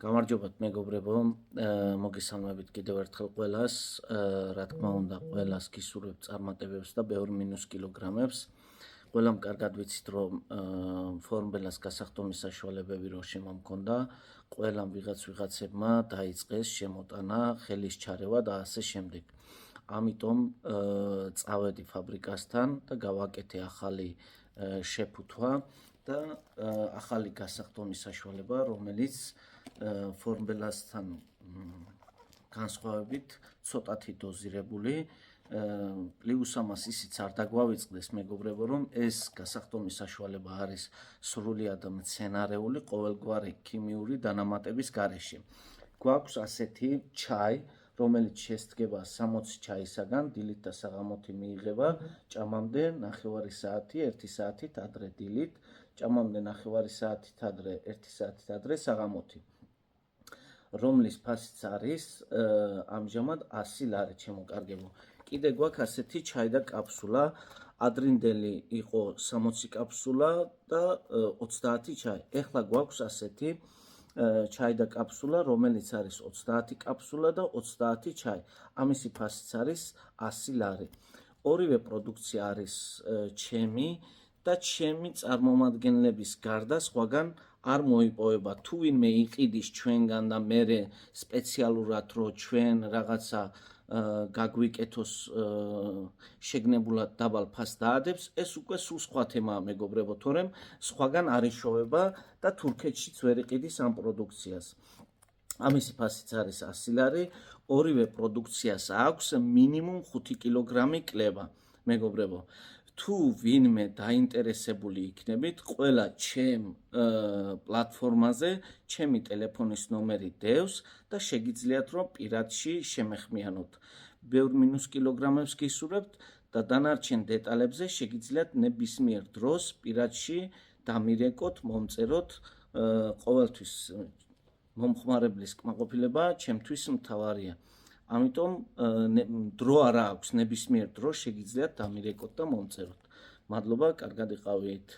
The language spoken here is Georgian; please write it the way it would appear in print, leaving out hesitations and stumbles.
გამარჯობათ მეგობრებო, მოგესალმებით კიდევ ერთხელ ყველას, რა თქმა უნდა, ყველას გისურვებთ წარმატებებს და ბევრი მინუს კილოგრამებს. ყველამ კარგად ვიცით, რომ ფორმბელას გასახდომის საშუალებები რო შემომქონდა, ყველამ ვიღაცებმა დაიწყეს შემოტანა, ხელის ჩარევა და ასე შემდეგ. ამიტომ წავედი ფაბრიკასთან და გავაკეთე ახალი შეფუთვა და ახალი გასახდომის საშუალება, რომელიც ფორმბელასთან განსხვავებით ცოტათი დოზირებული, პლუს ამას ისიც არ დაგვავიწყდეს მეგობრებო, რომ ეს გასახდომის საშუალება არის სრულიად მცენარეული ყოველგვარი ქიმიური დანამატების გარეშე. გვაქვს ასეთი ჩაი, რომელიც შესდგება 60 ჩაისაგან, დილით და საღამოთი მიიღება, ჭამამდე 9 საათი, 1 საათით ადრე დილით, ჭამამდე 9 საათით ადრე, 1 საათით ადრე საღამოთი. რომლის ფასიც არის ამჟამად 100 ლარი შემოკარგებო. კიდე გვაქვს ასეთი ჩაი და კაფსულა, ადრინდელი იყო 60 კაფსულა და 30 ჩაი. ეხლა გვაქვს ასეთი ჩაი და კაფსულა, რომელიც არის 30 კაფსულა და 30 ჩაი. ამისი ფასიც არის 100 ლარი. ორივე პროდუქცია არის ჩემი და ჩემი წარმომადგენლების გარდა სხვაგან არ მოიპოვება. თუ ვინმე იყიდის ჩვენგან და მერე სპეციალურად რო ჩვენ რაღაცა გაგვიკეთოს შეგნებულად დაბალ ფასს დაადებს, ეს უკვე სულ სხვა თემაა მეგობრებო, თორემ სხვაგან არ იშოვება და თურქეთშიც ვერ იყიდის ამ პროდუქციას. ამისი ფასიც არის 100 ლარი, ორივე პროდუქციას აქვს მინიმუმ 5 კილოგრამი კლება მეგობრებო. თუ ვინმე დაინტერესებული იქნებით, ყველა ჩემ პლატფორმაზე ჩემი ტელეფონის ნომერი დევს და შეგიძლიათ რომ პირადში შემეხმიანოთ. ბევრ მინუს კილოგრამებს გისურვებთ და დანარჩენ დეტალებზე შეგიძლიათ ნებისმიერ დროს პირადში დამირეკოთ, მომწეროთ. ყოველთვის მომხმარებლის კმაყოფილება ჩემთვის მთავარია. ამიტომ დრო არა აქვს, ნებისმიერ დროს შეგიძლიათ დამირეკოთ და მომწეროთ. მადლობა, კარგად იყავით.